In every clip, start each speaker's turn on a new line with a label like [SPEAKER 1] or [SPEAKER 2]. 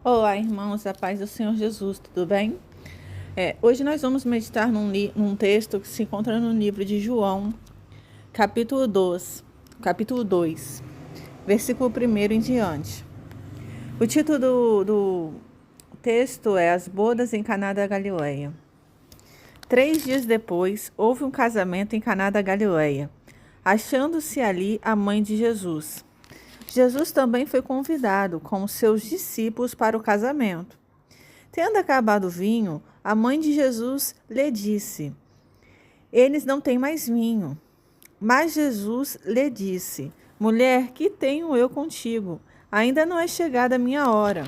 [SPEAKER 1] Olá, irmãos, a paz do Senhor Jesus, tudo bem? Hoje nós vamos meditar num texto que se encontra no livro de João, capítulo 2, versículo 1 em diante. O título do texto é As Bodas em Caná da Galileia. 3 dias depois, houve um casamento em Caná da Galileia, achando-se ali a mãe de Jesus. Jesus também foi convidado com os seus discípulos para o casamento. Tendo acabado o vinho, a mãe de Jesus lhe disse: Eles não têm mais vinho. Mas Jesus lhe disse: Mulher, que tenho eu contigo? Ainda não é chegada a minha hora.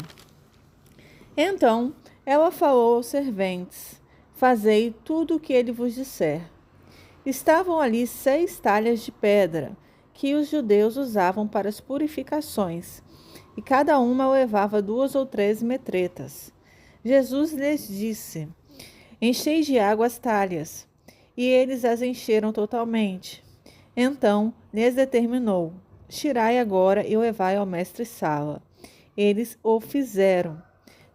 [SPEAKER 1] Então ela falou aos serventes: Fazei tudo o que ele vos disser. Estavam ali 6 talhas de pedra, que os judeus usavam para as purificações, e cada uma levava 2 ou 3 metretas. Jesus lhes disse: Enchei de água as talhas. E eles as encheram totalmente. Então lhes determinou: Tirai agora e levai ao mestre-sala. Eles o fizeram.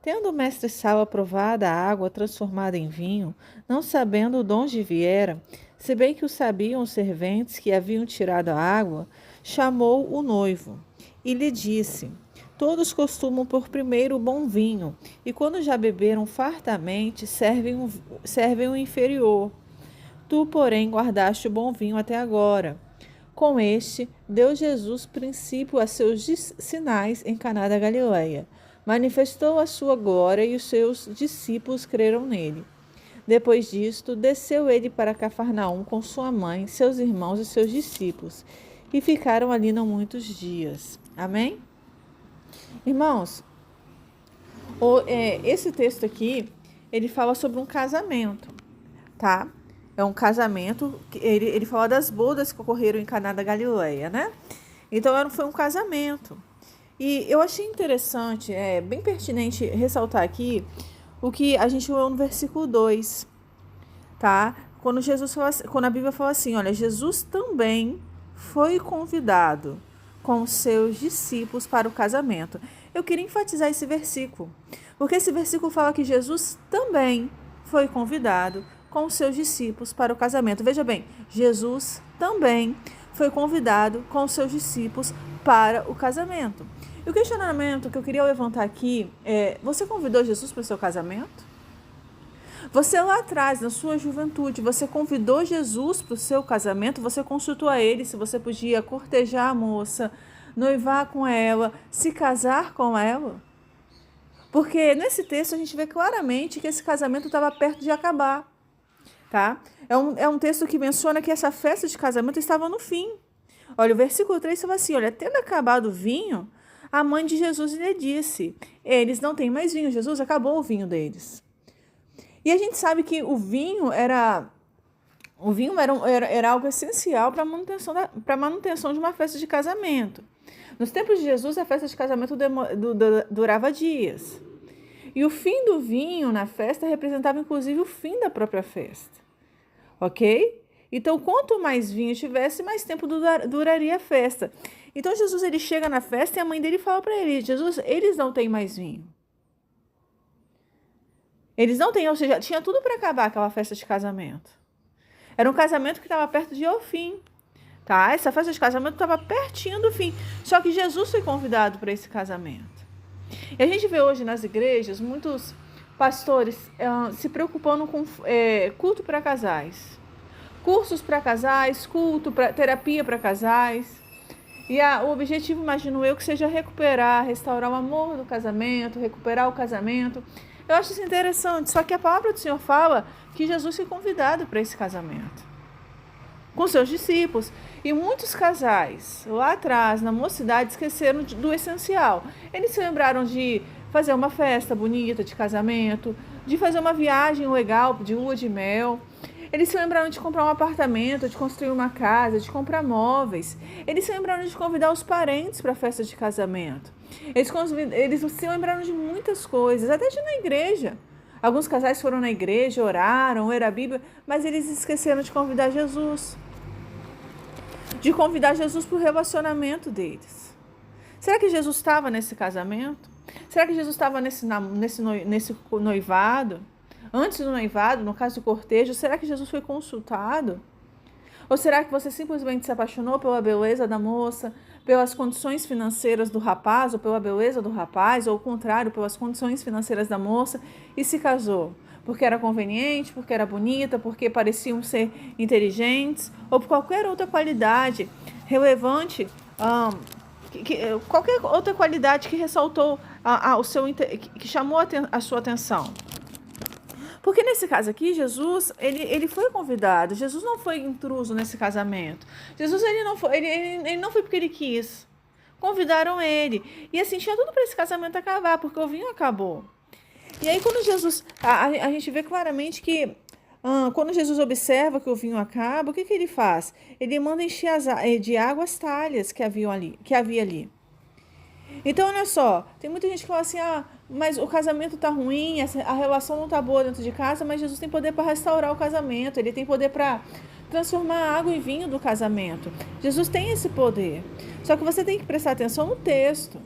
[SPEAKER 1] Tendo o mestre-sala provado a água transformada em vinho, não sabendo de onde viera, se bem que o sabiam os serventes que haviam tirado a água, chamou o noivo e lhe disse: Todos costumam pôr primeiro o bom vinho, e quando já beberam fartamente, servem o inferior. Tu, porém, guardaste o bom vinho até agora. Com este, deu Jesus princípio a seus sinais em Caná da Galileia. Manifestou a sua glória e os seus discípulos creram nele. Depois disto, desceu ele para Cafarnaum com sua mãe, seus irmãos e seus discípulos, e ficaram ali não muitos dias. Amém? Irmãos, esse texto aqui, ele fala sobre um casamento, tá? É um casamento, ele fala das bodas que ocorreram em Caná da Galileia, né? Então, foi um casamento. E eu achei interessante, bem pertinente ressaltar aqui o que a gente leu no versículo 2, tá? Quando a Bíblia fala assim, olha, Jesus também foi convidado com seus discípulos para o casamento. Eu queria enfatizar esse versículo, porque esse versículo fala que Jesus também foi convidado com seus discípulos para o casamento. Veja bem, Jesus também foi convidado com seus discípulos para o casamento. E o questionamento que eu queria levantar aqui é: você convidou Jesus para o seu casamento? Você lá atrás, na sua juventude, você convidou Jesus para o seu casamento? Você consultou a ele se você podia cortejar a moça, noivar com ela, se casar com ela? Porque nesse texto a gente vê claramente que esse casamento estava perto de acabar, tá? É um texto que menciona que essa festa de casamento estava no fim. Olha, o versículo 3 fala assim, olha, tendo acabado o vinho, a mãe de Jesus lhe disse: Eles não têm mais vinho. Jesus, acabou o vinho deles. E a gente sabe que o vinho era algo essencial para a manutenção de uma festa de casamento. Nos tempos de Jesus, a festa de casamento durava dias. E o fim do vinho na festa representava, inclusive, o fim da própria festa. Ok? Então, quanto mais vinho tivesse, mais tempo duraria a festa. Então, Jesus ele chega na festa e a mãe dele fala para ele: Jesus, eles não têm mais vinho. Eles não têm, ou seja, tinha tudo para acabar aquela festa de casamento. Era um casamento que estava perto de ir ao fim. Tá? Essa festa de casamento estava pertinho do fim. Só que Jesus foi convidado para esse casamento. E a gente vê hoje nas igrejas muitos pastores se preocupando com culto para casais. Cursos para casais, terapia para casais. E o objetivo, imagino eu, que seja restaurar o amor do casamento, recuperar o casamento. Eu acho isso interessante, só que a palavra do Senhor fala que Jesus foi convidado para esse casamento, com seus discípulos. E muitos casais, lá atrás, na mocidade, esqueceram do essencial. Eles se lembraram de fazer uma festa bonita de casamento, de fazer uma viagem legal de lua de mel. Eles se lembraram de comprar um apartamento, de construir uma casa, de comprar móveis. Eles se lembraram de convidar os parentes para a festa de casamento. Eles se lembraram de muitas coisas, até de ir na igreja. Alguns casais foram na igreja, oraram, leram a Bíblia, mas eles esqueceram de convidar Jesus. De convidar Jesus para o relacionamento deles. Será que Jesus estava nesse casamento? Será que Jesus estava nesse noivado? Antes do noivado, no caso do cortejo, será que Jesus foi consultado? Ou será que você simplesmente se apaixonou pela beleza da moça, pelas condições financeiras do rapaz, ou pela beleza do rapaz, ou ao contrário, pelas condições financeiras da moça, e se casou? Porque era conveniente, porque era bonita, porque pareciam ser inteligentes, ou por qualquer outra qualidade relevante, qualquer outra qualidade que ressaltou que chamou a sua atenção. Porque nesse caso aqui, Jesus, ele foi convidado. Jesus não foi intruso nesse casamento. Jesus, ele não foi porque ele quis. Convidaram ele. E assim, tinha tudo para esse casamento acabar, porque o vinho acabou. E aí, quando Jesus... A gente vê claramente que quando Jesus observa que o vinho acaba, o que ele faz? Ele manda encher de água as talhas que havia ali. Então, olha só, tem muita gente que fala assim, mas o casamento tá ruim, a relação não tá boa dentro de casa, mas Jesus tem poder para restaurar o casamento, ele tem poder para transformar a água em vinho do casamento. Jesus tem esse poder. Só que você tem que prestar atenção no texto,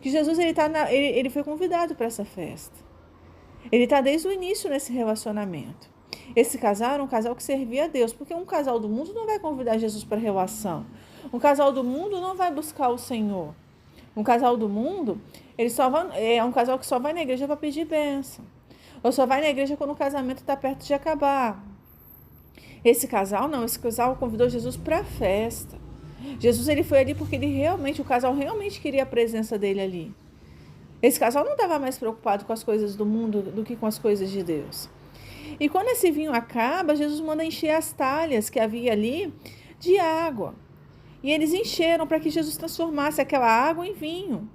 [SPEAKER 1] que Jesus ele foi convidado para essa festa. Ele está desde o início nesse relacionamento. Esse casal era um casal que servia a Deus, porque um casal do mundo não vai convidar Jesus para relação. Um casal do mundo não vai buscar o Senhor. Um casal do mundo, é um casal que só vai na igreja para pedir bênção. Ou só vai na igreja quando o casamento está perto de acabar. Esse casal convidou Jesus para a festa. Jesus ele foi ali porque o casal realmente queria a presença dele ali. Esse casal não estava mais preocupado com as coisas do mundo do que com as coisas de Deus. E quando esse vinho acaba, Jesus manda encher as talhas que havia ali de água. E eles encheram para que Jesus transformasse aquela água em vinho.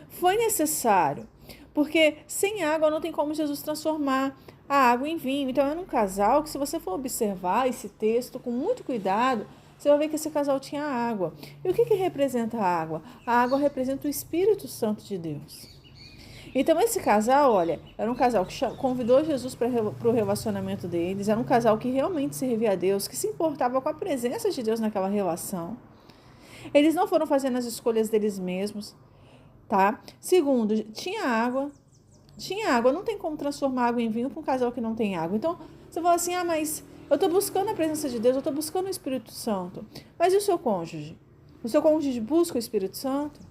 [SPEAKER 1] Foi necessário, porque sem água não tem como Jesus transformar a água em vinho. Então era um casal que, se você for observar esse texto com muito cuidado, você vai ver que esse casal tinha água. E o que representa a água? A água representa o Espírito Santo de Deus. Então esse casal, olha, era um casal que convidou Jesus para o relacionamento deles, era um casal que realmente servia a Deus, que se importava com a presença de Deus naquela relação. Eles não foram fazendo as escolhas deles mesmos, tá? Segundo, tinha água, não tem como transformar água em vinho para um casal que não tem água. Então, você fala assim, mas eu estou buscando a presença de Deus, eu estou buscando o Espírito Santo. Mas e o seu cônjuge? O seu cônjuge busca o Espírito Santo?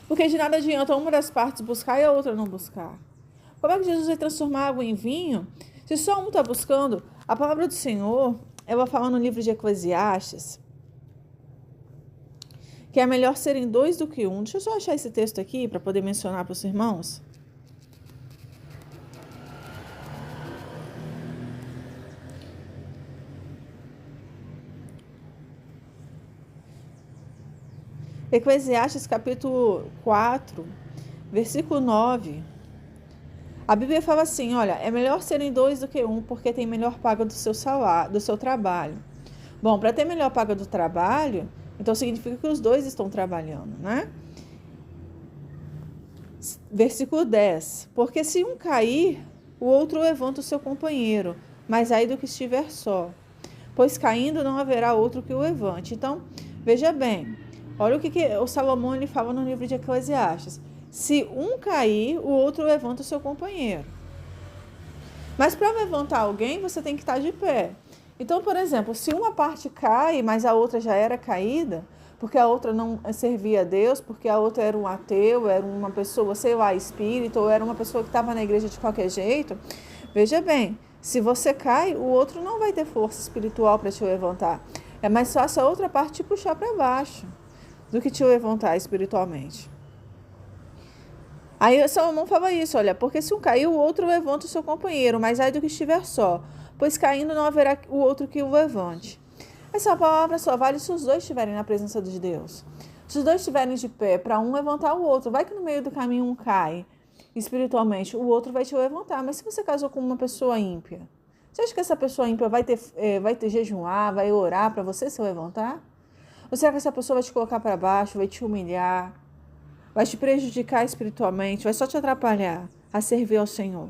[SPEAKER 1] Porque de nada adianta uma das partes buscar e a outra não buscar. Como é que Jesus vai transformar água em vinho se só um está buscando? A palavra do Senhor, ela fala no livro de Eclesiastes, que é melhor serem dois do que um. Deixa eu só achar esse texto aqui para poder mencionar para os irmãos. Eclesiastes capítulo 4, versículo 9. A Bíblia fala assim, olha, é melhor serem dois do que um, porque tem melhor paga do seu salário, do seu trabalho. Bom, para ter melhor paga do trabalho, então significa que os dois estão trabalhando, né? Versículo 10. Porque se um cair, o outro levanta o seu companheiro, mas aí do que estiver só. Pois caindo não haverá outro que o levante. Então, veja bem, olha o que o Salomão ele fala no livro de Eclesiastes. Se um cair, o outro levanta o seu companheiro. Mas para levantar alguém, você tem que estar de pé. Então, por exemplo, se uma parte cai, mas a outra já era caída, porque a outra não servia a Deus, porque a outra era um ateu, era uma pessoa, sei lá, espírita, ou era uma pessoa que estava na igreja de qualquer jeito, veja bem, se você cai, o outro não vai ter força espiritual para te levantar. É mais fácil a outra parte te puxar para baixo do que te levantar espiritualmente. Aí Salomão fala isso, olha, porque se um cair, o outro levanta o seu companheiro, mas aí do que estiver só, pois caindo não haverá o outro que o levante. Essa palavra só vale se os dois estiverem na presença de Deus. Se os dois estiverem de pé, para um levantar o outro, vai que no meio do caminho um cai espiritualmente, o outro vai te levantar. Mas se você casou com uma pessoa ímpia, você acha que essa pessoa ímpia vai ter jejuar, vai orar para você se levantar? Ou será que essa pessoa vai te colocar para baixo, vai te humilhar, vai te prejudicar espiritualmente, vai só te atrapalhar a servir ao Senhor?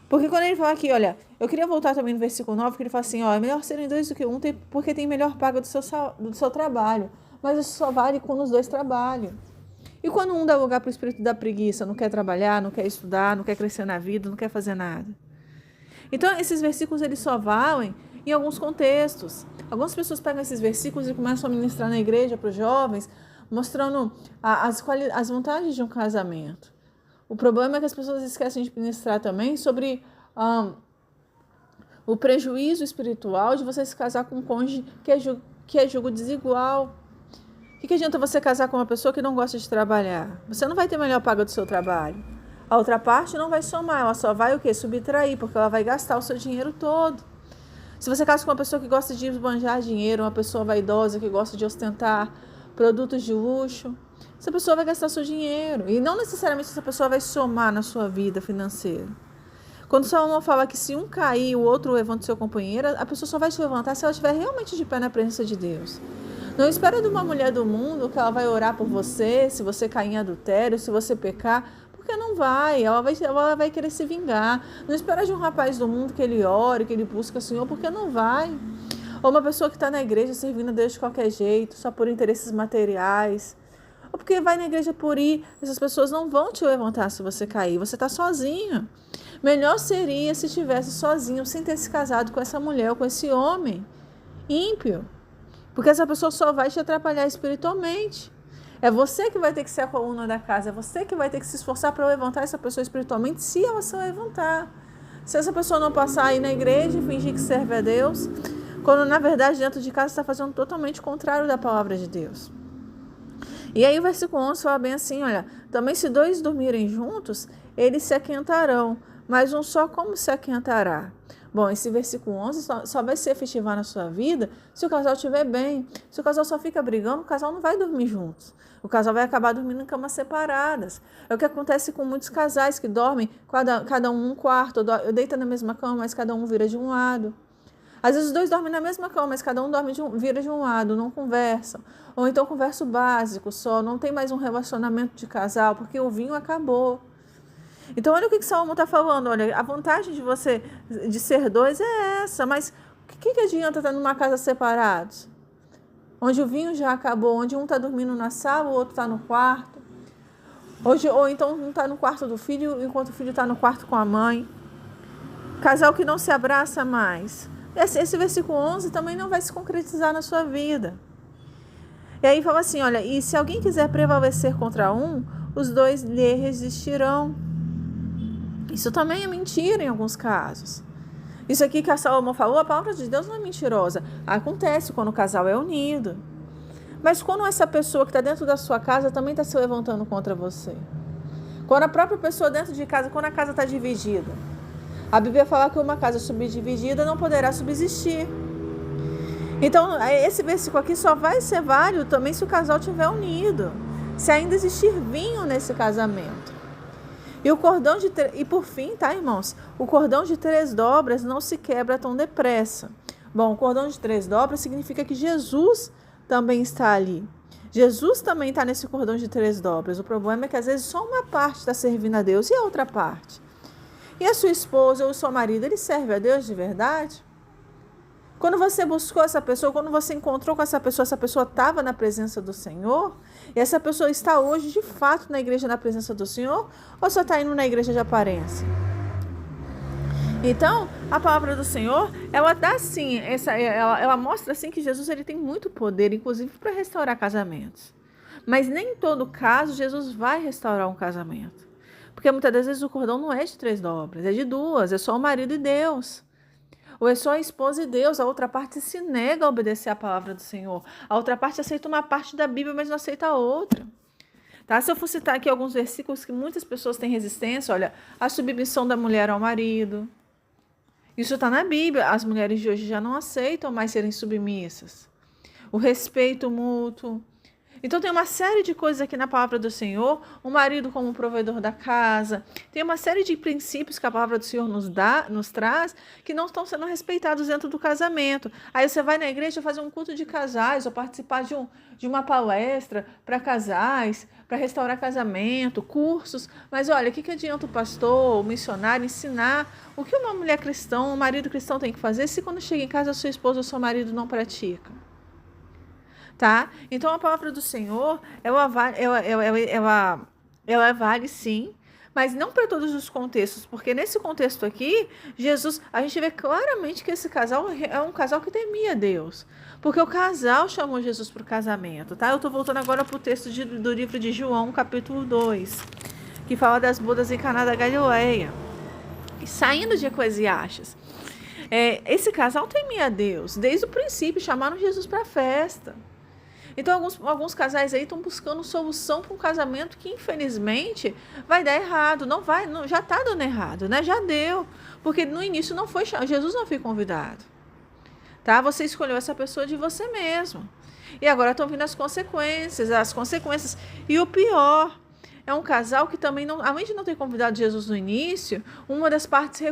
[SPEAKER 1] Porque quando ele fala aqui, olha, eu queria voltar também no versículo 9, que ele fala assim, ó, é melhor serem dois do que um, porque tem melhor paga do seu trabalho. Mas isso só vale quando os dois trabalham. E quando um dá lugar para o espírito da preguiça, não quer trabalhar, não quer estudar, não quer crescer na vida, não quer fazer nada. Então, esses versículos eles só valem em alguns contextos. Algumas pessoas pegam esses versículos e começam a ministrar na igreja para os jovens, mostrando as vantagens de um casamento. O problema é que as pessoas esquecem de ministrar também sobre o prejuízo espiritual de você se casar com um cônjuge que é julgo desigual. O que adianta você casar com uma pessoa que não gosta de trabalhar? Você não vai ter melhor paga do seu trabalho. A outra parte não vai somar, ela só vai o quê? Subtrair, porque ela vai gastar o seu dinheiro todo. Se você casa com uma pessoa que gosta de esbanjar dinheiro, uma pessoa vaidosa que gosta de ostentar produtos de luxo, essa pessoa vai gastar seu dinheiro. E não necessariamente essa pessoa vai somar na sua vida financeira. Quando Salomão fala que se um cair, o outro levanta o seu companheiro, a pessoa só vai se levantar se ela estiver realmente de pé na presença de Deus. Não espera de uma mulher do mundo que ela vai orar por você, se você cair em adultério, se você pecar, porque não vai. Ela vai querer se vingar. Não espera de um rapaz do mundo que ele ore, que ele busque o Senhor, porque não vai. Ou uma pessoa que está na igreja servindo a Deus de qualquer jeito, só por interesses materiais. Ou porque vai na igreja por ir. Essas pessoas não vão te levantar se você cair. Você está sozinho. Melhor seria se estivesse sozinho, sem ter se casado com essa mulher ou com esse homem ímpio. Porque essa pessoa só vai te atrapalhar espiritualmente. É você que vai ter que ser a coluna da casa. É você que vai ter que se esforçar para levantar essa pessoa espiritualmente, se ela se levantar. Se essa pessoa não passar aí na igreja e fingir que serve a Deus, quando na verdade dentro de casa está fazendo totalmente o contrário da palavra de Deus. E aí o versículo 11 fala bem assim, olha, também se dois dormirem juntos, eles se aquentarão, mas um só como se aquentará? Bom, esse versículo 11 só vai se efetivar na sua vida se o casal estiver bem. Se o casal só fica brigando, o casal não vai dormir juntos. O casal vai acabar dormindo em camas separadas. É o que acontece com muitos casais que dormem, cada um num quarto, deita na mesma cama, mas cada um vira de um lado. Às vezes os dois dormem na mesma cama, mas cada um vira de um lado, não conversam. Ou então conversa o básico só, não tem mais um relacionamento de casal, porque o vinho acabou. Então olha o que Salomão está falando, olha, a vantagem de você de ser dois é essa, mas o que adianta estar numa casa separados? Onde o vinho já acabou, onde um está dormindo na sala, o outro está no quarto. Ou então um está no quarto do filho, enquanto o filho está no quarto com a mãe. Casal que não se abraça mais. Esse versículo 11 também não vai se concretizar na sua vida. E aí fala assim, olha, e se alguém quiser prevalecer contra um, os dois lhe resistirão. Isso também é mentira em alguns casos. Isso aqui que a Salomão falou, a palavra de Deus não é mentirosa. Acontece quando o casal é unido. Mas quando essa pessoa que está dentro da sua casa também está se levantando contra você. Quando a própria pessoa dentro de casa, quando a casa está dividida. A Bíblia fala que uma casa subdividida não poderá subsistir. Então, esse versículo aqui só vai ser válido também se o casal estiver unido. Se ainda existir vinho nesse casamento. E por fim, tá, irmãos? O cordão de 3 dobras não se quebra tão depressa. Bom, o cordão de 3 dobras significa que Jesus também está ali. Jesus também está nesse cordão de 3 dobras. O problema é que às vezes só uma parte está servindo a Deus e a outra parte. E a sua esposa ou o seu marido, ele serve a Deus de verdade? Quando você buscou essa pessoa, quando você encontrou com essa pessoa estava na presença do Senhor? E essa pessoa está hoje, de fato, na igreja, na presença do Senhor? Ou só está indo na igreja de aparência? Então, a palavra do Senhor, ela dá assim, ela mostra assim que Jesus ele tem muito poder, inclusive para restaurar casamentos. Mas nem em todo caso Jesus vai restaurar um casamento. Porque muitas das vezes o cordão não é de 3 dobras, é de 2, é só o marido e Deus. Ou é só a esposa e Deus, a outra parte se nega a obedecer a palavra do Senhor. A outra parte aceita uma parte da Bíblia, mas não aceita a outra. Tá? Se eu for citar aqui alguns versículos que muitas pessoas têm resistência, olha, a submissão da mulher ao marido. Isso está na Bíblia. As mulheres de hoje já não aceitam mais serem submissas. O respeito mútuo. Então tem uma série de coisas aqui na palavra do Senhor, o marido como provedor da casa, tem uma série de princípios que a palavra do Senhor nos traz, que não estão sendo respeitados dentro do casamento. Aí você vai na igreja fazer um culto de casais, ou participar de uma palestra para casais, para restaurar casamento, cursos, mas olha, o que adianta o pastor, o missionário ensinar o que uma mulher cristã, um marido cristão tem que fazer, se quando chega em casa a sua esposa ou seu marido não pratica? tá? Então a palavra do Senhor, ela vale sim, mas não para todos os contextos, porque nesse contexto aqui, Jesus, a gente vê claramente que esse casal é um casal que temia Deus, porque o casal chamou Jesus para o casamento, tá? Eu tô voltando agora para o texto do livro de João, capítulo 2, que fala das bodas em Caná da Galileia, saindo de Eclesiastes. Esse casal temia Deus, desde o princípio, chamaram Jesus para a festa. Então, alguns casais aí estão buscando solução para um casamento que, infelizmente, vai dar errado. Já está dando errado, né? Já deu. Porque no início não foi Jesus não foi convidado. Tá? Você escolheu essa pessoa de você mesmo. E agora estão vindo as consequências. E o pior, é um casal que também, além de não ter convidado Jesus no início, uma das partes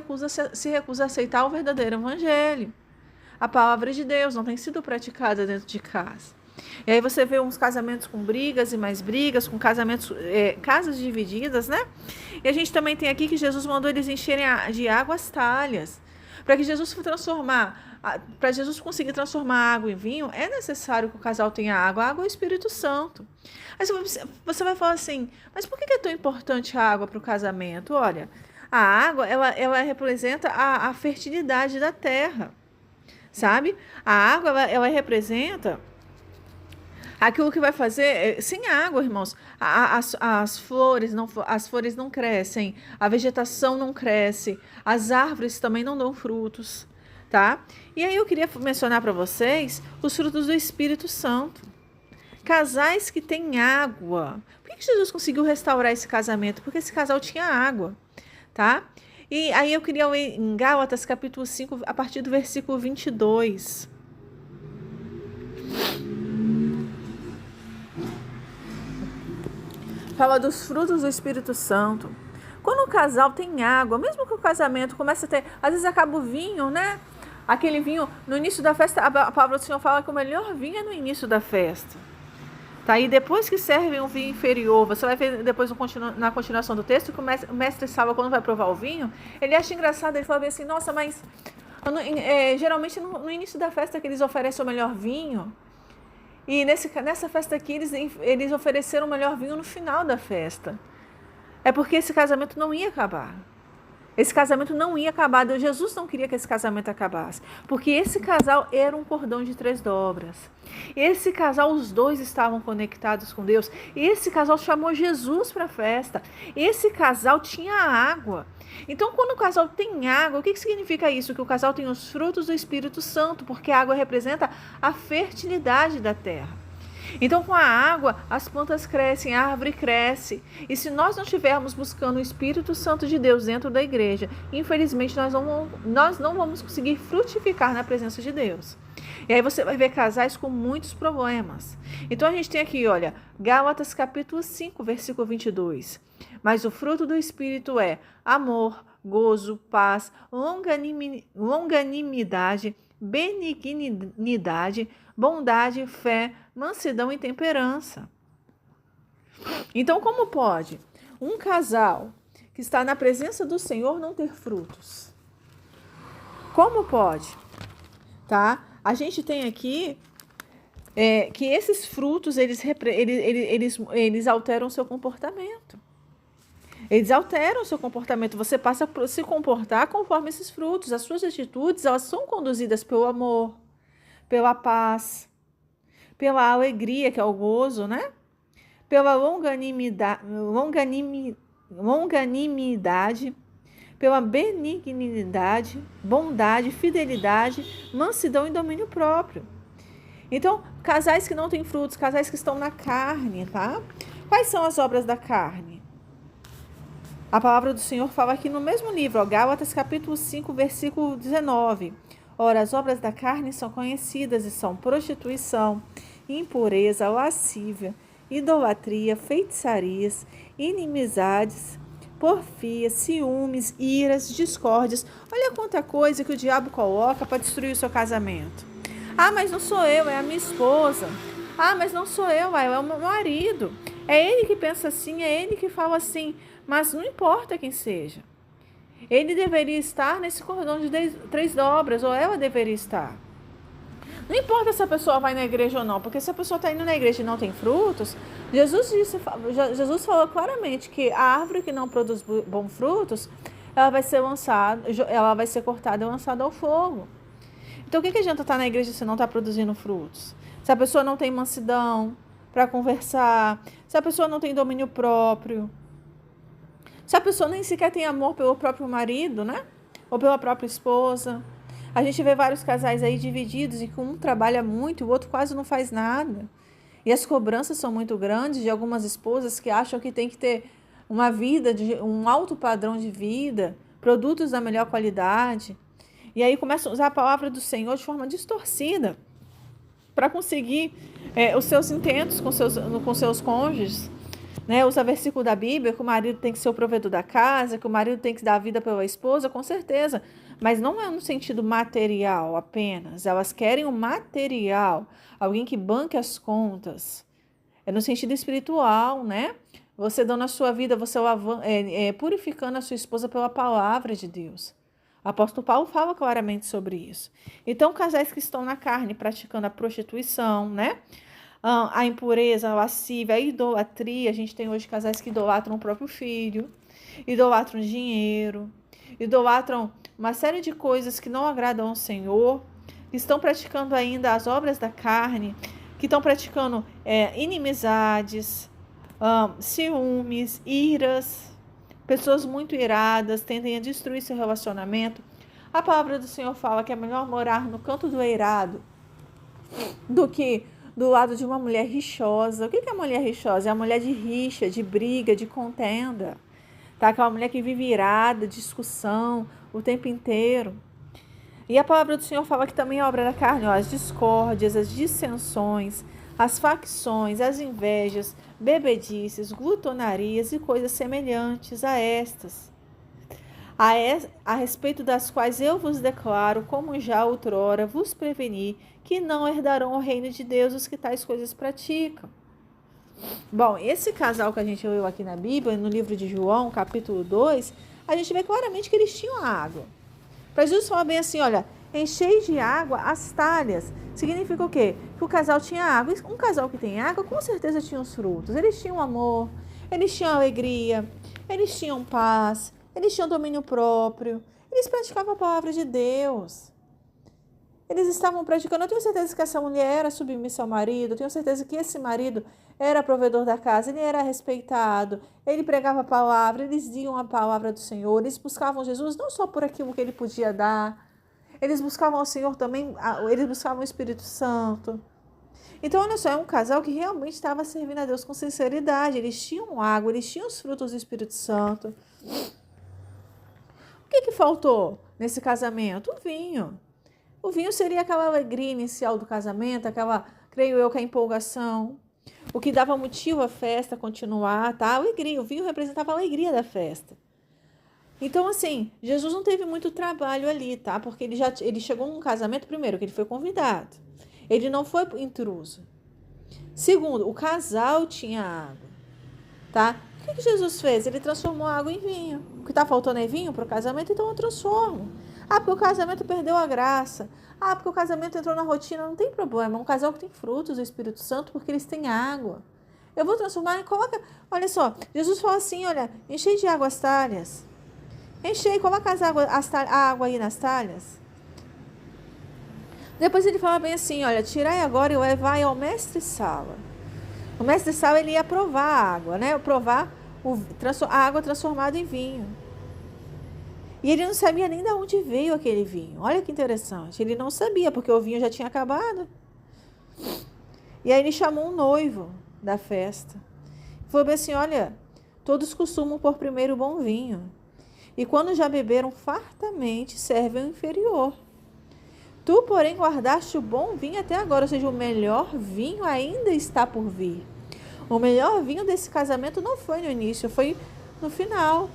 [SPEAKER 1] se recusa a aceitar o verdadeiro evangelho. A palavra de Deus não tem sido praticada dentro de casa. E aí você vê uns casamentos com brigas e mais brigas, com casas divididas, né? E a gente também tem aqui que Jesus mandou eles encherem de água as talhas. Para Jesus conseguir transformar a água em vinho, é necessário que o casal tenha água. A água é o Espírito Santo. Aí você vai falar assim, mas por que é tão importante a água para o casamento? Olha, a água, ela representa a fertilidade da terra, sabe? A água, ela representa aquilo que vai fazer, sem água, irmãos, as flores não crescem, a vegetação não cresce, as árvores também não dão frutos, tá? E aí eu queria mencionar para vocês os frutos do Espírito Santo. Casais que têm água. Por que Jesus conseguiu restaurar esse casamento? Porque esse casal tinha água, tá? E aí eu queria ler em Gálatas, capítulo 5, a partir do versículo 22. Fala dos frutos do Espírito Santo. Quando o casal tem água, mesmo que o casamento comece a ter... Às vezes acaba o vinho, né? Aquele vinho, no início da festa, a palavra do Senhor fala que o melhor vinho é no início da festa. Tá? E depois que servem um vinho inferior, você vai ver depois na continuação do texto que o mestre Sala, quando vai provar o vinho, ele acha engraçado, ele fala bem assim, nossa, mas geralmente no início da festa que eles oferecem o melhor vinho, e nessa festa aqui eles ofereceram o melhor vinho no final da festa. É porque esse casamento não ia acabar. Esse casamento não ia acabar. Jesus não queria que esse casamento acabasse. Porque esse casal era um cordão de 3 dobras. Esse casal, os dois estavam conectados com Deus. Esse casal chamou Jesus para a festa. Esse casal tinha água. Então, quando o casal tem água, o que significa isso? Que o casal tem os frutos do Espírito Santo, porque a água representa a fertilidade da terra. Então, com a água, as plantas crescem, a árvore cresce. E se nós não estivermos buscando o Espírito Santo de Deus dentro da igreja, infelizmente nós não vamos conseguir frutificar na presença de Deus. E aí você vai ver casais com muitos problemas. Então, a gente tem aqui, olha, Gálatas capítulo 5, versículo 22. Mas o fruto do Espírito é amor, gozo, paz, longanimidade, benignidade, bondade, fé, mansidão e temperança. Então, como pode um casal que está na presença do Senhor não ter frutos? Como pode? Tá? A gente tem aqui que esses frutos, eles alteram o seu comportamento. Eles alteram o seu comportamento. Você passa a se comportar conforme esses frutos. As suas atitudes, elas são conduzidas pelo amor, pela paz, pela alegria, que é o gozo, né? Pela longanimidade, pela benignidade, bondade, fidelidade, mansidão e domínio próprio. Então, casais que não têm frutos, casais que estão na carne, tá? Quais são as obras da carne? A palavra do Senhor fala aqui no mesmo livro, Gálatas capítulo 5, versículo 19. Ora, as obras da carne são conhecidas e são prostituição, impureza, lascívia, idolatria, feitiçarias, inimizades, porfias, ciúmes, iras, discórdias. Olha quanta coisa que o diabo coloca para destruir o seu casamento. Ah, mas não sou eu, é a minha esposa. Ah, mas não sou eu, é o meu marido. É ele que pensa assim, é ele que fala assim. Mas não importa quem seja. Ele deveria estar nesse cordão de 3 dobras, ou ela deveria estar. Não importa se a pessoa vai na igreja ou não, porque se a pessoa está indo na igreja e não tem frutos, Jesus falou claramente que a árvore que não produz bons frutos, ela vai ser cortada e lançada ao fogo. Então, o que adianta estar na igreja se não está produzindo frutos? Se a pessoa não tem mansidão para conversar, se a pessoa não tem domínio próprio, se a pessoa nem sequer tem amor pelo próprio marido, né? Ou pela própria esposa. A gente vê vários casais aí divididos e que um trabalha muito e o outro quase não faz nada. E as cobranças são muito grandes de algumas esposas que acham que tem que ter uma vida, um alto padrão de vida, produtos da melhor qualidade. E aí começam a usar a palavra do Senhor de forma distorcida para conseguir os seus intentos com seus cônjuges. Né? Usa versículo da Bíblia que o marido tem que ser o provedor da casa, que o marido tem que dar a vida pela esposa, com certeza. Mas não é no sentido material apenas. Elas querem o material, alguém que banque as contas. É no sentido espiritual, né? Você dando a sua vida, você purificando a sua esposa pela palavra de Deus. O apóstolo Paulo fala claramente sobre isso. Então, casais que estão na carne praticando a prostituição, né? A impureza, a lascívia, a idolatria. A gente tem hoje casais que idolatram o próprio filho, idolatram dinheiro, idolatram uma série de coisas que não agradam ao Senhor, que estão praticando ainda as obras da carne, que estão praticando inimizades, ciúmes, iras, pessoas muito iradas, tendem a destruir seu relacionamento. A palavra do Senhor fala que é melhor morar no canto do eirado do que do lado de uma mulher rixosa. O que é a mulher rixosa? É a mulher de rixa, de briga, de contenda. Tá? Aquela mulher que vive irada, discussão o tempo inteiro. E a palavra do Senhor fala que também é obra da carne, as discórdias, as dissensões, as facções, as invejas, bebedices, glutonarias e coisas semelhantes a estas, a respeito das quais eu vos declaro, como já outrora vos preveni, que não herdarão o reino de Deus os que tais coisas praticam. Bom, esse casal que a gente leu aqui na Bíblia, no livro de João, capítulo 2, a gente vê claramente que eles tinham água. Para Jesus falar bem assim, olha, enchei de água as talhas. Significa o quê? Que o casal tinha água. Um casal que tem água, com certeza tinha os frutos. Eles tinham amor, eles tinham alegria, eles tinham paz, eles tinham domínio próprio. Eles praticavam a palavra de Deus. Eles estavam praticando. Eu tenho certeza que essa mulher era submissa ao marido. Eu tenho certeza que esse marido era provedor da casa. Ele era respeitado. Ele pregava a palavra. Eles diziam a palavra do Senhor. Eles buscavam Jesus não só por aquilo que ele podia dar. Eles buscavam o Senhor também. Eles buscavam o Espírito Santo. Então, olha só, é um casal que realmente estava servindo a Deus com sinceridade. Eles tinham água. Eles tinham os frutos do Espírito Santo. O que faltou nesse casamento? O vinho. O vinho seria aquela alegria inicial do casamento, aquela, creio eu, que a empolgação, o que dava motivo à festa continuar, tá? A alegria, o vinho representava a alegria da festa. Então, assim, Jesus não teve muito trabalho ali, tá? Porque ele chegou num casamento, primeiro, que ele foi convidado. Ele não foi intruso. Segundo, o casal tinha água, tá? O que Jesus fez? Ele transformou a água em vinho. O que está faltando é vinho para o casamento, então eu transformo. Porque o casamento perdeu a graça. Porque o casamento entrou na rotina, não tem problema. É um casal que tem frutos do Espírito Santo porque eles têm água. Eu vou transformar, coloca... Olha só, Jesus falou assim, olha, enchei de água as talhas. Enchei, coloca a água aí nas talhas. Depois ele fala bem assim, olha, tirai agora e levai ao mestre-sala. O mestre-sala, ele ia provar a água, né? Provar a água transformada em vinho. E ele não sabia nem de onde veio aquele vinho. Olha que interessante. Ele não sabia, porque o vinho já tinha acabado. E aí ele chamou um noivo da festa. Falou bem assim, olha, todos costumam pôr primeiro o bom vinho. E quando já beberam fartamente, servem o inferior. Tu, porém, guardaste o bom vinho até agora. Ou seja, o melhor vinho ainda está por vir. O melhor vinho desse casamento não foi no início, foi no final.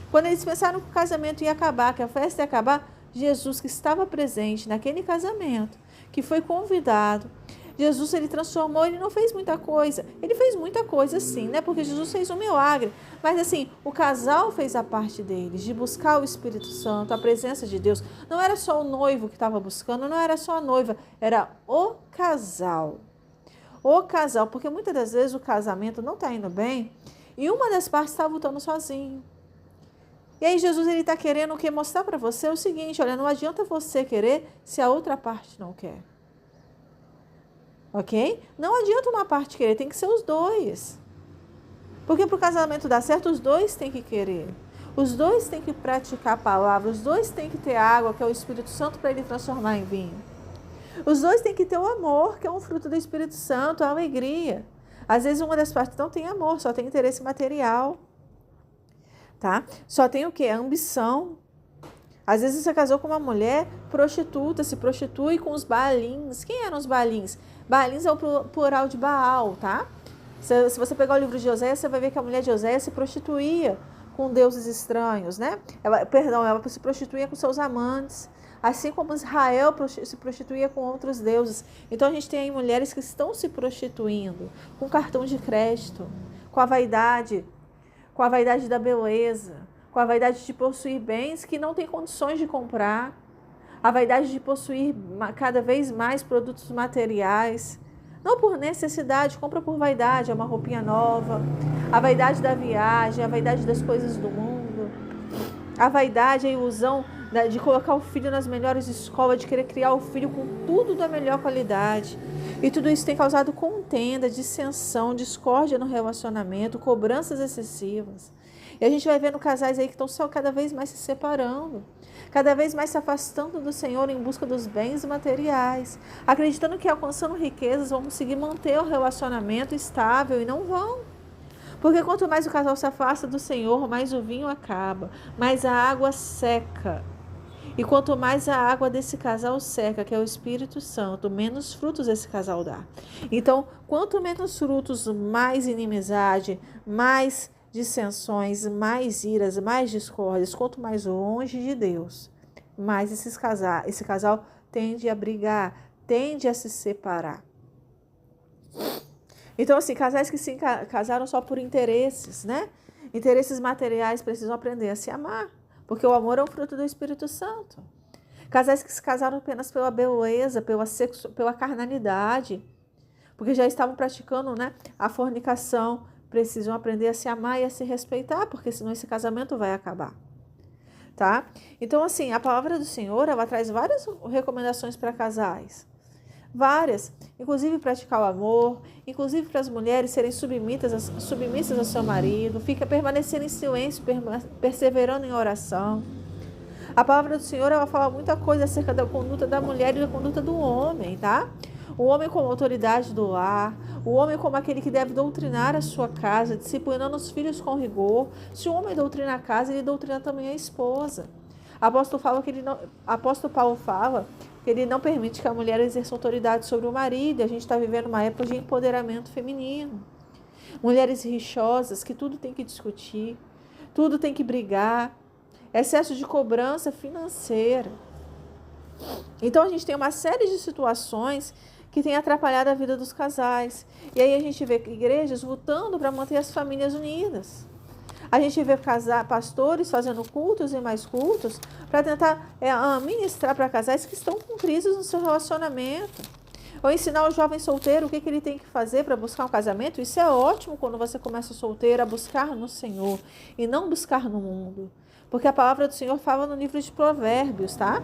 [SPEAKER 1] Quando eles pensaram que o casamento ia acabar, que a festa ia acabar, Jesus, que estava presente naquele casamento, que foi convidado, Jesus, ele transformou, ele não fez muita coisa. Ele fez muita coisa sim, né? Porque Jesus fez um milagre. Mas assim, o casal fez a parte deles, de buscar o Espírito Santo, a presença de Deus. Não era só o noivo que estava buscando, não era só a noiva, era o casal. O casal, porque muitas das vezes o casamento não está indo bem e uma das partes está voltando sozinho. E aí Jesus, ele está querendo o quê? Mostrar para você o seguinte, olha, não adianta você querer se a outra parte não quer. Ok? Não adianta uma parte querer, tem que ser os dois. Porque para o casamento dar certo, os dois têm que querer. Os dois têm que praticar a palavra, os dois têm que ter água, que é o Espírito Santo, para ele transformar em vinho. Os dois têm que ter o amor, que é um fruto do Espírito Santo, a alegria. Às vezes uma das partes não tem amor, só tem interesse material. Tá? Só tem o quê? A ambição. Às vezes você casou com uma mulher prostituta, se prostitui com os Baalins. Quem eram os Baalins? Baalins é o plural de Baal, tá? Se você pegar o livro de Oséias, você vai ver que a mulher de Oséias se prostituía com deuses estranhos, né? Ela se prostituía com seus amantes, assim como Israel se prostituía com outros deuses. Então a gente tem aí mulheres que estão se prostituindo com cartão de crédito, com a vaidade da beleza, com a vaidade de possuir bens que não tem condições de comprar, a vaidade de possuir cada vez mais produtos materiais, não por necessidade, compra por vaidade, é uma roupinha nova, a vaidade da viagem, a vaidade das coisas do mundo, a vaidade, a ilusão de colocar o filho nas melhores escolas, de querer criar o filho com tudo da melhor qualidade. E tudo isso tem causado contenda, dissensão, discórdia no relacionamento, cobranças excessivas. E a gente vai vendo casais aí que estão só cada vez mais se separando, cada vez mais se afastando do Senhor em busca dos bens materiais, acreditando que alcançando riquezas vão conseguir manter o relacionamento estável e não vão. Porque quanto mais o casal se afasta do Senhor, mais o vinho acaba, mais a água seca. E quanto mais a água desse casal seca, que é o Espírito Santo, menos frutos esse casal dá. Então, quanto menos frutos, mais inimizade, mais dissensões, mais iras, mais discórdias. Quanto mais longe de Deus, mais esse casal tende a brigar, tende a se separar. Então, assim, casais que se casaram só por interesses, né? Interesses materiais, precisam aprender a se amar. Porque o amor é um fruto do Espírito Santo. Casais que se casaram apenas pela beleza, pela carnalidade, porque já estavam praticando, né, a fornicação, precisam aprender a se amar e a se respeitar, porque senão esse casamento vai acabar. Tá? Então, assim, a palavra do Senhor, ela traz várias recomendações para casais. Várias, inclusive praticar o amor, inclusive para as mulheres serem submissas ao seu marido, permanecer em silêncio, perseverando em oração. A palavra do Senhor, ela fala muita coisa acerca da conduta da mulher e da conduta do homem, tá? O homem como autoridade do lar, o homem como aquele que deve doutrinar a sua casa, disciplinando os filhos com rigor. Se o homem doutrina a casa, ele doutrina também a esposa. Apóstolo Paulo fala que ele não permite que a mulher exerça autoridade sobre o marido. A gente está vivendo uma época de empoderamento feminino. Mulheres rixosas, que tudo tem que discutir, tudo tem que brigar, excesso de cobrança financeira. Então a gente tem uma série de situações que tem atrapalhado a vida dos casais. E aí a gente vê igrejas lutando para manter as famílias unidas. A gente vê pastores fazendo cultos e mais cultos para tentar ministrar para casais que estão com crises no seu relacionamento. Ou ensinar o jovem solteiro o que ele tem que fazer para buscar um casamento. Isso é ótimo quando você começa solteiro a buscar no Senhor e não buscar no mundo. Porque a palavra do Senhor fala no livro de Provérbios, tá?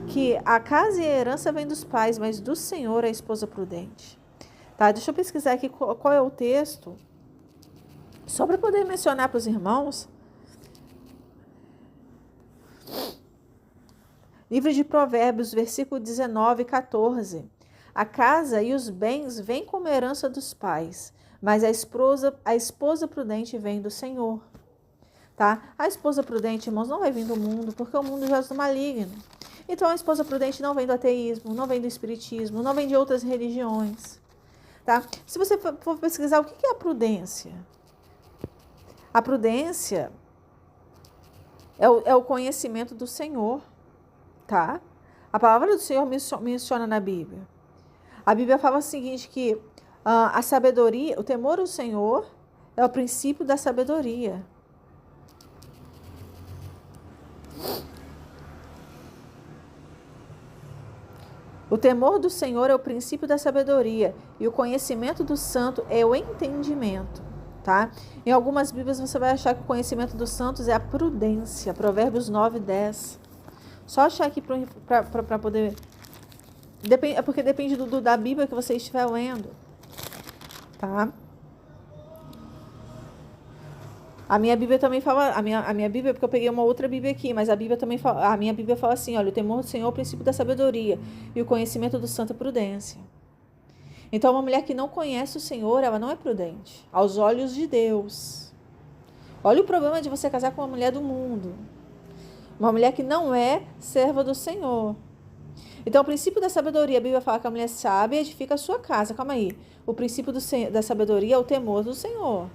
[SPEAKER 1] Que a casa e a herança vem dos pais, mas do Senhor é a esposa prudente. Tá? Deixa eu pesquisar aqui qual é o texto. Só para poder mencionar para os irmãos. Livro de Provérbios, versículo 19 e 14. A casa e os bens vêm como herança dos pais, mas a esposa prudente vem do Senhor. Tá? A esposa prudente, irmãos, não vai vir do mundo, porque o mundo já é do maligno. Então a esposa prudente não vem do ateísmo, não vem do espiritismo, não vem de outras religiões. Tá? Se você for pesquisar o que é a prudência, a prudência é o conhecimento do Senhor, tá? A palavra do Senhor menciona na Bíblia. A Bíblia fala o seguinte, que a sabedoria, o temor ao Senhor é o princípio da sabedoria. O temor do Senhor é o princípio da sabedoria e o conhecimento do santo é o entendimento, tá? Em algumas Bíblias você vai achar que o conhecimento dos santos é a prudência, Provérbios 9, 10. Só achar aqui para poder... é porque depende da Bíblia que você estiver lendo, tá? A minha Bíblia também fala, a minha Bíblia, porque eu peguei uma outra Bíblia aqui, mas a Bíblia também fala, a minha Bíblia fala assim, olha, o temor do Senhor é o princípio da sabedoria e o conhecimento do santo é prudência. Então, uma mulher que não conhece o Senhor, ela não é prudente, aos olhos de Deus. Olha o problema de você casar com uma mulher do mundo, uma mulher que não é serva do Senhor. Então, o princípio da sabedoria, a Bíblia fala que a mulher sábia edifica a sua casa. Calma aí, o princípio da sabedoria é o temor do Senhor.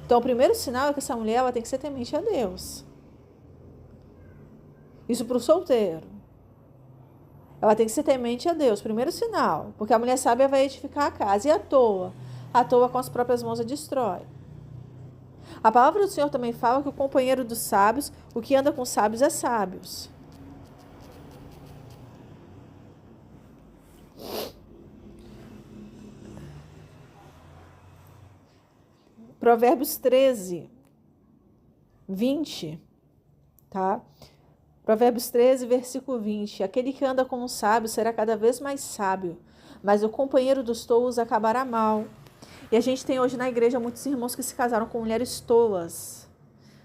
[SPEAKER 1] Então, o primeiro sinal é que essa mulher ela tem que ser temente a Deus. Isso para o solteiro. Ela tem que ser temente a Deus, primeiro sinal. Porque a mulher sábia vai edificar a casa. E à toa com as próprias mãos a destrói. A palavra do Senhor também fala que o companheiro dos sábios, o que anda com sábios é sábios. Provérbios 13, 20, tá? Provérbios 13, versículo 20. Aquele que anda com um sábio será cada vez mais sábio, mas o companheiro dos tolos acabará mal. E a gente tem hoje na igreja muitos irmãos que se casaram com mulheres tolas,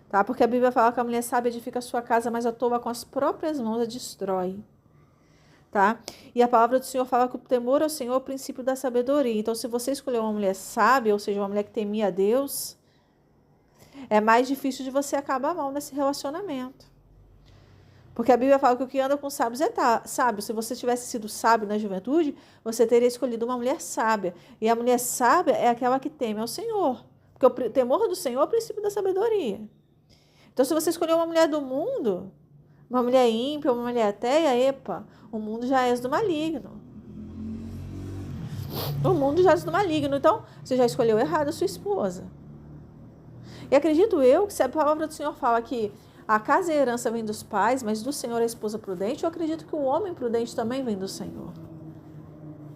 [SPEAKER 1] tá? Porque a Bíblia fala que a mulher sábia edifica a sua casa, mas a tola com as próprias mãos a destrói. Tá? E a palavra do Senhor fala que o temor ao Senhor é o princípio da sabedoria. Então, se você escolher uma mulher sábia, ou seja, uma mulher que temia a Deus, é mais difícil de você acabar mal nesse relacionamento. Porque a Bíblia fala que o que anda com sábios é sábio. Se você tivesse sido sábio na juventude, você teria escolhido uma mulher sábia. E a mulher sábia é aquela que teme ao Senhor. Porque o temor do Senhor é o princípio da sabedoria. Então, se você escolher uma mulher do mundo, uma mulher ímpia, uma mulher ateia, epa, o mundo já é do maligno. O mundo já é do maligno. Então, você já escolheu errado a sua esposa. E acredito eu que se a palavra do Senhor fala que a casa e a herança vem dos pais, mas do Senhor é a esposa prudente, eu acredito que o homem prudente também vem do Senhor.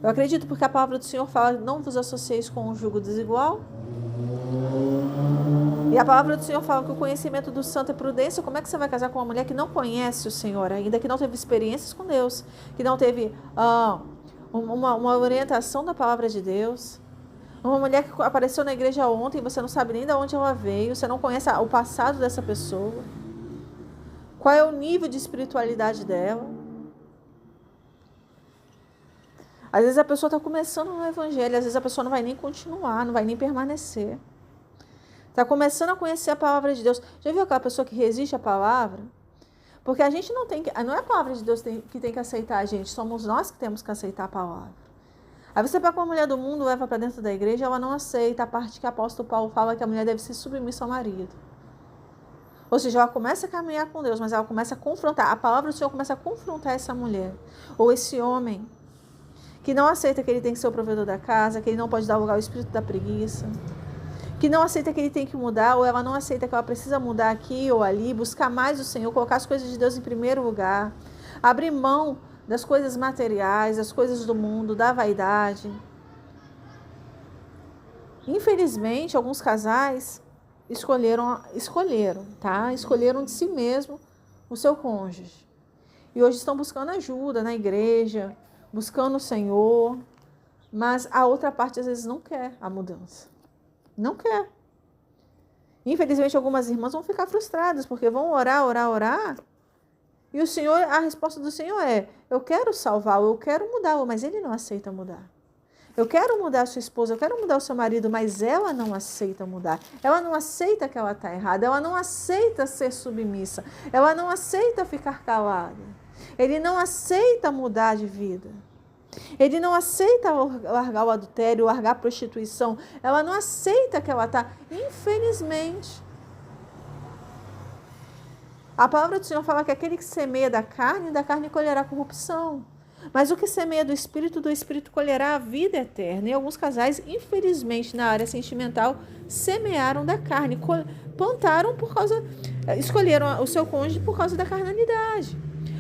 [SPEAKER 1] Eu acredito porque a palavra do Senhor fala, não vos associeis com um jugo desigual. E a palavra do Senhor fala que o conhecimento do santo é prudência. Como é que você vai casar com uma mulher que não conhece o Senhor ainda, que não teve experiências com Deus, que não teve uma orientação da palavra de Deus? Uma mulher que apareceu na igreja ontem, você não sabe nem de onde ela veio, você não conhece o passado dessa pessoa. Qual é o nível de espiritualidade dela? Às vezes a pessoa está começando no evangelho, às vezes a pessoa não vai nem continuar, não vai nem permanecer. Está começando a conhecer a palavra de Deus. Já viu aquela pessoa que resiste à palavra? Porque a gente não tem que... Não é a palavra de Deus que tem que aceitar a gente. Somos nós que temos que aceitar a palavra. Aí você pega uma mulher do mundo, leva para dentro da igreja, ela não aceita a parte que o apóstolo Paulo fala que a mulher deve ser submissa ao marido. Ou seja, ela começa a caminhar com Deus, mas ela começa a confrontar. A palavra do Senhor começa a confrontar essa mulher. Ou esse homem que não aceita que ele tem que ser o provedor da casa, que ele não pode dar lugar ao espírito da preguiça, que não aceita que ele tem que mudar, ou ela não aceita que ela precisa mudar aqui ou ali, buscar mais o Senhor, colocar as coisas de Deus em primeiro lugar, abrir mão das coisas materiais, das coisas do mundo, da vaidade. Infelizmente, alguns casais escolheram de si mesmo o seu cônjuge. E hoje estão buscando ajuda na igreja, buscando o Senhor, mas a outra parte às vezes não quer a mudança. Não quer. Infelizmente, algumas irmãs vão ficar frustradas, porque vão orar, e o Senhor, a resposta do Senhor é, eu quero salvá-lo, eu quero mudá-lo, mas ele não aceita mudar. Eu quero mudar a sua esposa, eu quero mudar o seu marido, mas ela não aceita mudar. Ela não aceita que ela está errada, ela não aceita ser submissa, ela não aceita ficar calada. Ele não aceita mudar de vida. Ele não aceita largar o adultério, largar a prostituição. Ela não aceita que ela está, infelizmente. A palavra do Senhor fala que aquele que semeia da carne colherá corrupção. Mas o que semeia do Espírito colherá a vida eterna. E alguns casais, infelizmente, na área sentimental, semearam da carne, plantaram escolheram o seu cônjuge por causa da carnalidade.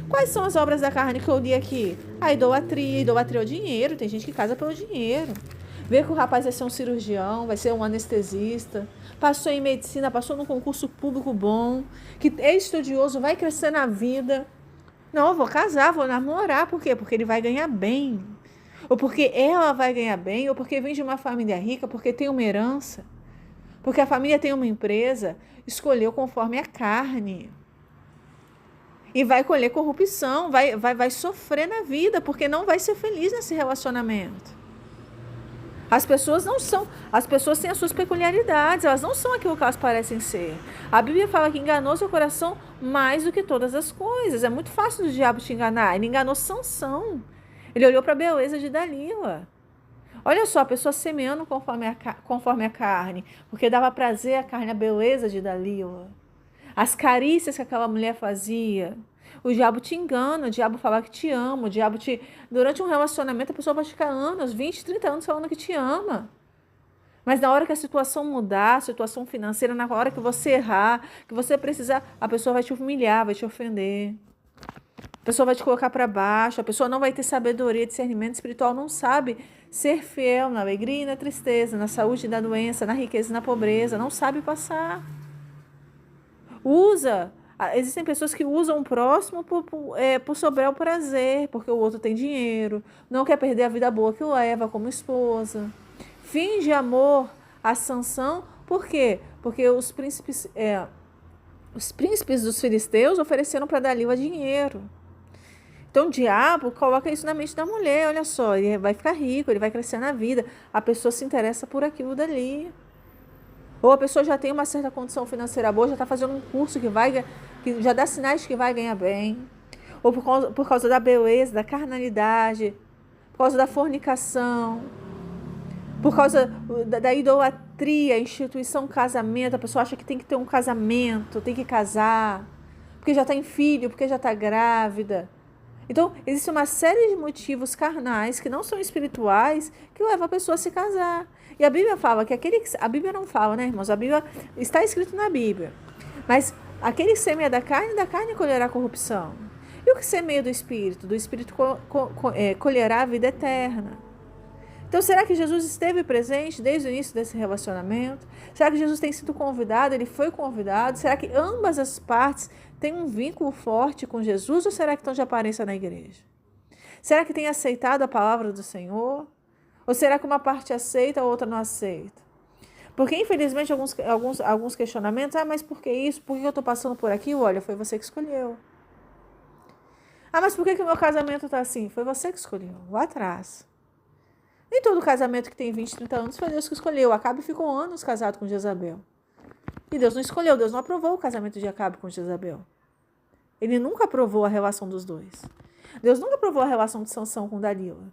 [SPEAKER 1] Quais são as obras da carne que eu li aqui? A idolatria ao dinheiro. Tem gente que casa pelo dinheiro. Vê que o rapaz vai ser um cirurgião, vai ser um anestesista, passou em medicina, passou num concurso público bom, que é estudioso, vai crescer na vida. Não, eu vou casar, vou namorar. Por quê? Porque ele vai ganhar bem. Ou porque ela vai ganhar bem, ou porque vem de uma família rica, porque tem uma herança, porque a família tem uma empresa. Escolheu conforme a carne. E vai colher corrupção, vai sofrer na vida, porque não vai ser feliz nesse relacionamento. As pessoas têm as suas peculiaridades, elas não são aquilo que elas parecem ser. A Bíblia fala que enganou seu coração mais do que todas as coisas. É muito fácil do diabo te enganar. Ele enganou Sansão. Ele olhou para a beleza de Dalila. Olha só, a pessoa semeando conforme a carne, porque dava prazer à carne, a beleza de Dalila. As carícias que aquela mulher fazia. O diabo te engana, o diabo fala que te ama, durante um relacionamento a pessoa vai ficar anos, 20, 30 anos falando que te ama. Mas na hora que a situação mudar, a situação financeira, na hora que você errar, que você precisar, a pessoa vai te humilhar, vai te ofender. A pessoa vai te colocar para baixo, a pessoa não vai ter sabedoria, discernimento espiritual, não sabe ser fiel na alegria e na tristeza, na saúde e na doença, na riqueza e na pobreza, não sabe passar. Existem pessoas que usam o próximo por seu bel prazer, porque o outro tem dinheiro, não quer perder a vida boa que leva como esposa. Finge amor a Sansão, por quê? Porque os príncipes dos filisteus ofereceram para Dalila dinheiro. Então o diabo coloca isso na mente da mulher, olha só, ele vai ficar rico, ele vai crescer na vida, a pessoa se interessa por aquilo dali. Ou a pessoa já tem uma certa condição financeira boa, já está fazendo um curso que já dá sinais de que vai ganhar bem. Ou por causa da beleza, da carnalidade, por causa da fornicação, por causa da idolatria, instituição casamento. A pessoa acha que tem que ter um casamento, tem que casar, porque já está em filho, porque já está grávida. Então, existe uma série de motivos carnais que não são espirituais que levam a pessoa a se casar. E a Bíblia fala que a Bíblia não fala, né, irmãos? A Bíblia está escrito na Bíblia. Mas aquele que semeia da carne colherá corrupção. E o que semeia do Espírito colherá a vida eterna. Então, será que Jesus esteve presente desde o início desse relacionamento? Será que Jesus tem sido convidado? Ele foi convidado? Será que ambas as partes têm um vínculo forte com Jesus? Ou será que estão de aparência na igreja? Será que tem aceitado a palavra do Senhor? Ou será que uma parte aceita, a outra não aceita? Porque, infelizmente, alguns questionamentos, mas por que isso? Por que eu estou passando por aquilo? Olha, foi você que escolheu. Mas por que o meu casamento está assim? Foi você que escolheu, lá atrás. Nem todo casamento que tem 20, 30 anos foi Deus que escolheu. Acabe ficou anos casado com Jezabel. E Deus não escolheu, Deus não aprovou o casamento de Acabe com Jezabel. Ele nunca aprovou a relação dos dois. Deus nunca aprovou a relação de Sansão com Dalila.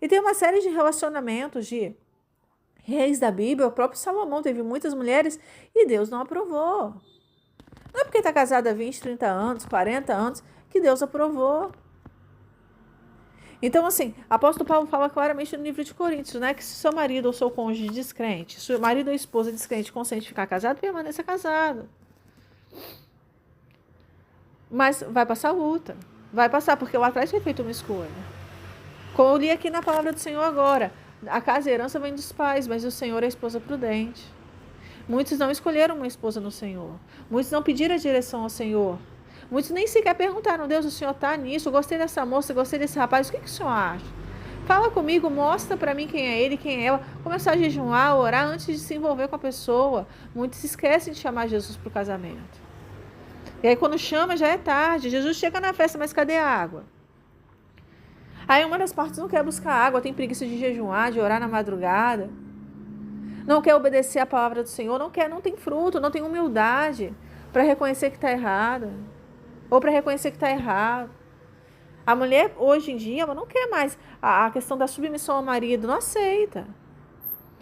[SPEAKER 1] E tem uma série de relacionamentos de reis da Bíblia. O próprio Salomão teve muitas mulheres e Deus não aprovou. Não é porque está casado há 20, 30 anos, 40 anos que Deus aprovou. Então, assim, apóstolo Paulo fala claramente no livro de Coríntios, né, que se seu marido ou seu cônjuge descrente, se o marido ou esposa descrente consente ficar casado, permaneça casado. Mas vai passar luta. Vai passar, porque lá atrás foi feita uma escolha. Como eu li aqui na palavra do Senhor agora, a casa e a herança vem dos pais, mas o Senhor é a esposa prudente. Muitos não escolheram uma esposa no Senhor. Muitos não pediram a direção ao Senhor. Muitos nem sequer perguntaram, Deus, o Senhor está nisso? Eu gostei dessa moça, gostei desse rapaz, o que o Senhor acha? Fala comigo, mostra para mim quem é ele, quem é ela. Começar a jejuar, orar antes de se envolver com a pessoa. Muitos esquecem de chamar Jesus para o casamento. E aí quando chama já é tarde. Jesus chega na festa, mas cadê a água? Aí uma das partes não quer buscar água, tem preguiça de jejuar, de orar na madrugada. Não quer obedecer a palavra do Senhor, não tem fruto, não tem humildade para reconhecer que está errada. Ou para reconhecer que está errado. A mulher, hoje em dia, ela não quer mais a questão da submissão ao marido, não aceita.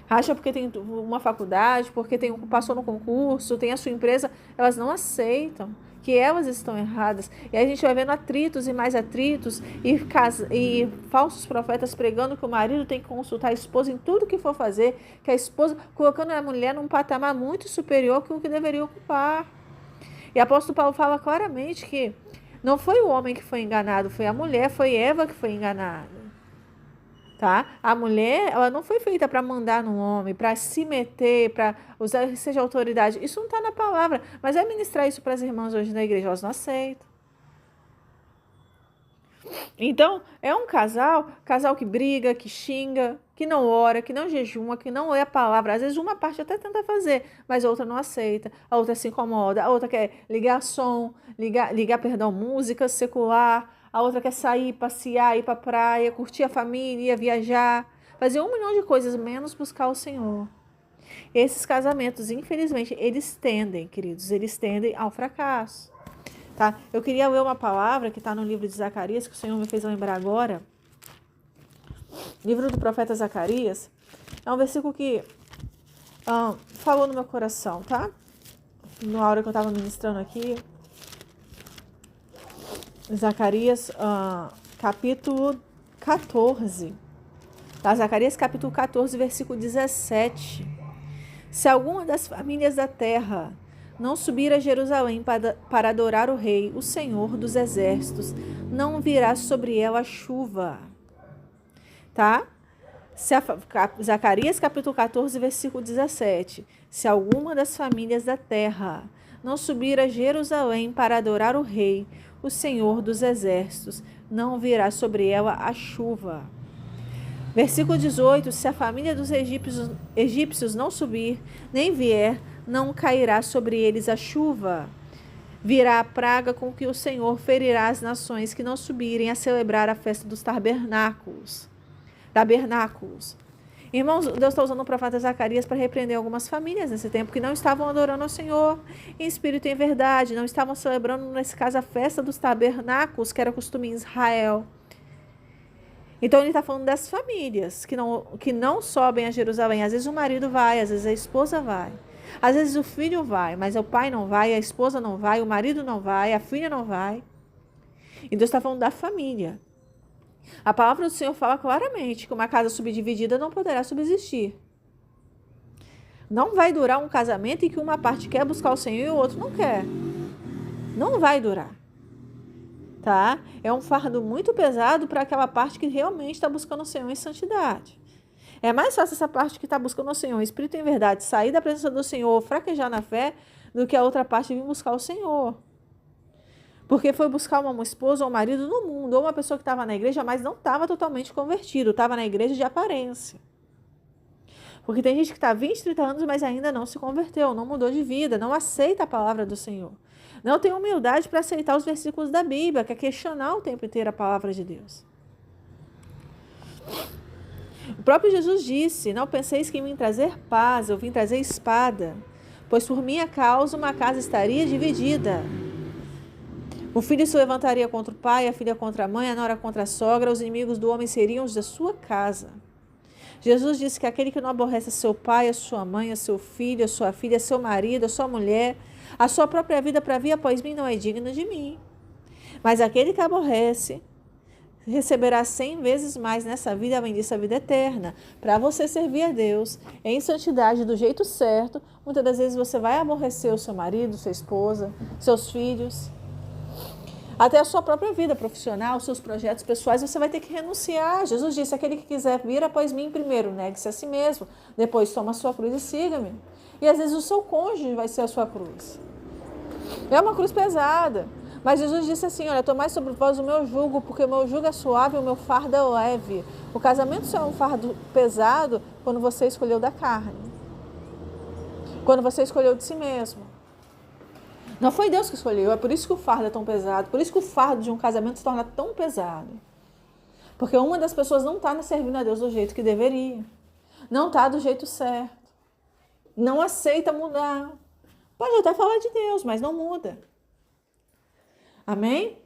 [SPEAKER 1] Acha porque tem uma faculdade, porque passou no concurso, tem a sua empresa, elas não aceitam. que elas estão erradas. E aí a gente vai vendo atritos e mais atritos e falsos profetas pregando que o marido tem que consultar a esposa em tudo que for fazer, que a esposa colocando a mulher num patamar muito superior que o que deveria ocupar. E o apóstolo Paulo fala claramente que não foi o homem que foi enganado, foi a mulher, foi Eva que foi enganada. Tá? A mulher, ela não foi feita para mandar no homem, para se meter, para usar, seja autoridade. Isso não está na palavra. Mas é ministrar isso para as irmãs hoje na igreja, elas não aceitam. Então, é um casal que briga, que xinga, que não ora, que não jejuma, que não lê a palavra. Às vezes uma parte até tenta fazer, mas a outra não aceita, a outra se incomoda, a outra quer ligar som, ligar, música secular, a outra quer sair, passear, ir para a praia, curtir a família, viajar, fazer 1 milhão de coisas, menos buscar o Senhor. Esses casamentos, infelizmente, eles tendem, queridos, eles tendem ao fracasso. Tá? Eu queria ler uma palavra que está no livro de Zacarias, que o Senhor me fez lembrar agora. Livro do profeta Zacarias. É um versículo que falou no meu coração, tá? Na hora que eu estava ministrando aqui. Zacarias, capítulo 14. Tá? Zacarias, capítulo 14, versículo 17. Se alguma das famílias da terra não subir a Jerusalém para adorar o Rei, o Senhor dos Exércitos, não virá sobre ela a chuva. Tá? Zacarias capítulo 14, versículo 17. Se alguma das famílias da terra não subir a Jerusalém para adorar o Rei, o Senhor dos Exércitos, não virá sobre ela a chuva. Versículo 18. Se a família dos egípcios não subir, nem vier, não cairá sobre eles a chuva. Virá a praga com que o Senhor ferirá as nações que não subirem a celebrar a festa dos tabernáculos. Irmãos, Deus está usando o profeta Zacarias para repreender algumas famílias nesse tempo que não estavam adorando ao Senhor em espírito e em verdade, não estavam celebrando, nesse caso, a festa dos tabernáculos, que era costume em Israel. Então ele está falando das famílias que não sobem a Jerusalém. Às vezes o marido vai, às vezes a esposa vai. Às vezes o filho vai, mas o pai não vai, a esposa não vai, o marido não vai, a filha não vai. E Deus está falando da família. A palavra do Senhor fala claramente que uma casa subdividida não poderá subsistir. Não vai durar um casamento em que uma parte quer buscar o Senhor e o outro não quer. Não vai durar. Tá? É um fardo muito pesado para aquela parte que realmente está buscando o Senhor em santidade. É mais fácil essa parte que está buscando o Senhor em espírito e em verdade sair da presença do Senhor, fraquejar na fé, do que a outra parte vir buscar o Senhor. Porque foi buscar uma esposa ou um marido no mundo, ou uma pessoa que estava na igreja, mas não estava totalmente convertido, estava na igreja de aparência. Porque tem gente que está 20, 30 anos, mas ainda não se converteu, não mudou de vida, não aceita a palavra do Senhor. Não tem humildade para aceitar os versículos da Bíblia, quer questionar o tempo inteiro a palavra de Deus. O próprio Jesus disse: não penseis que em mim trazer paz, eu vim trazer espada, pois por minha causa uma casa estaria dividida. O filho se levantaria contra o pai, a filha contra a mãe, a nora contra a sogra, os inimigos do homem seriam os da sua casa. Jesus disse que aquele que não aborrece seu pai, a sua mãe, a seu filho, a sua filha, a seu marido, a sua mulher, a sua própria vida para vir após mim não é digno de mim. Mas aquele que aborrece receberá 100 vezes mais nessa vida, além disso, a vida eterna. Para você servir a Deus em santidade, do jeito certo, muitas das vezes você vai aborrecer o seu marido, sua esposa, seus filhos, até a sua própria vida profissional, seus projetos pessoais, você vai ter que renunciar. Jesus disse: aquele que quiser vir após mim primeiro, negue-se a si mesmo, depois toma a sua cruz e siga-me. E às vezes o seu cônjuge vai ser a sua cruz. É uma cruz pesada. Mas Jesus disse assim: olha, tomai sobre vós o meu jugo, porque o meu jugo é suave e o meu fardo é leve. O casamento só é um fardo pesado quando você escolheu da carne. Quando você escolheu de si mesmo. Não foi Deus que escolheu, é por isso que o fardo é tão pesado, por isso que o fardo de um casamento se torna tão pesado. Porque uma das pessoas não está servindo a Deus do jeito que deveria. Não está do jeito certo. Não aceita mudar. Pode até falar de Deus, mas não muda. Amém?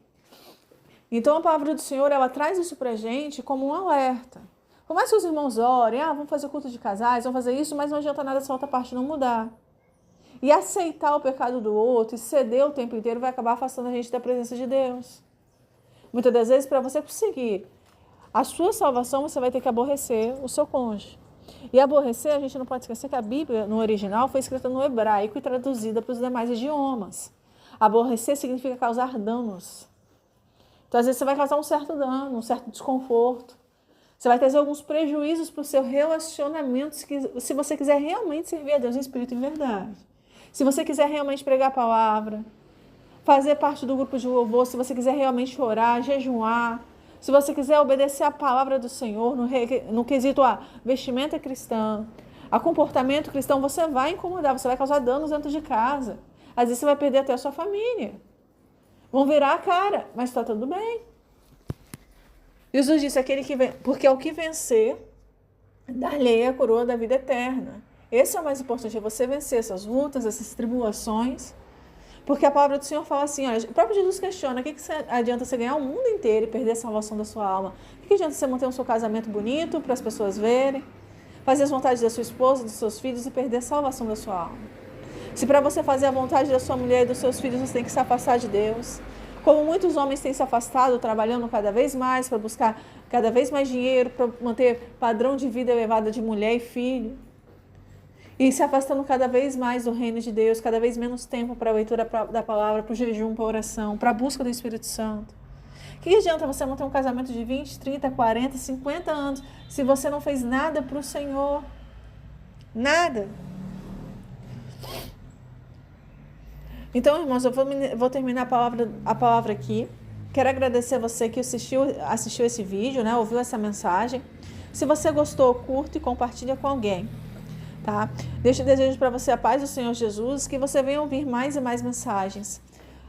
[SPEAKER 1] Então a palavra do Senhor, ela traz isso pra gente como um alerta. Por mais que os irmãos orem, vamos fazer culto de casais, vamos fazer isso, mas não adianta nada essa outra parte não mudar. e aceitar o pecado do outro e ceder o tempo inteiro vai acabar afastando a gente da presença de Deus. Muitas das vezes, para você conseguir a sua salvação, você vai ter que aborrecer o seu cônjuge. E aborrecer, a gente não pode esquecer que a Bíblia, no original, foi escrita no hebraico e traduzida para os demais idiomas. Aborrecer significa causar danos. Então, às vezes, você vai causar um certo dano, um certo desconforto. Você vai trazer alguns prejuízos para o seu relacionamento se você quiser realmente servir a Deus em espírito e em verdade. Se você quiser realmente pregar a palavra, fazer parte do grupo de louvor, se você quiser realmente orar, jejuar, se você quiser obedecer a palavra do Senhor no quesito a vestimenta cristã, a comportamento cristão, você vai incomodar, você vai causar danos dentro de casa. Às vezes você vai perder até a sua família. Vão virar a cara, mas está tudo bem. Jesus disse, porque ao que vencer, dar-lhe a coroa da vida eterna. Esse é o mais importante, é você vencer essas lutas, essas tribulações. Porque a palavra do Senhor fala assim, olha, o próprio Jesus questiona, o que adianta você ganhar o mundo inteiro e perder a salvação da sua alma? O que adianta você manter um seu casamento bonito para as pessoas verem, fazer as vontades da sua esposa, dos seus filhos e perder a salvação da sua alma? Se para você fazer a vontade da sua mulher e dos seus filhos, você tem que se afastar de Deus. Como muitos homens têm se afastado, trabalhando cada vez mais para buscar cada vez mais dinheiro, para manter padrão de vida elevado de mulher e filho. E se afastando cada vez mais do reino de Deus, cada vez menos tempo para a leitura da palavra, para o jejum, para a oração, para a busca do Espírito Santo. O que adianta você manter um casamento de 20, 30, 40, 50 anos se você não fez nada para o Senhor? Nada. Então, irmãos, eu vou terminar a palavra aqui. Quero agradecer a você que assistiu esse vídeo, né? Ouviu essa mensagem. Se você gostou, curta e compartilha com alguém. Tá? Deixo o desejo para você a paz do Senhor Jesus, que você venha ouvir mais e mais mensagens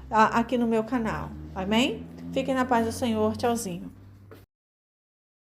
[SPEAKER 1] aqui no meu canal. Amém? Fiquem na paz do Senhor. Tchauzinho.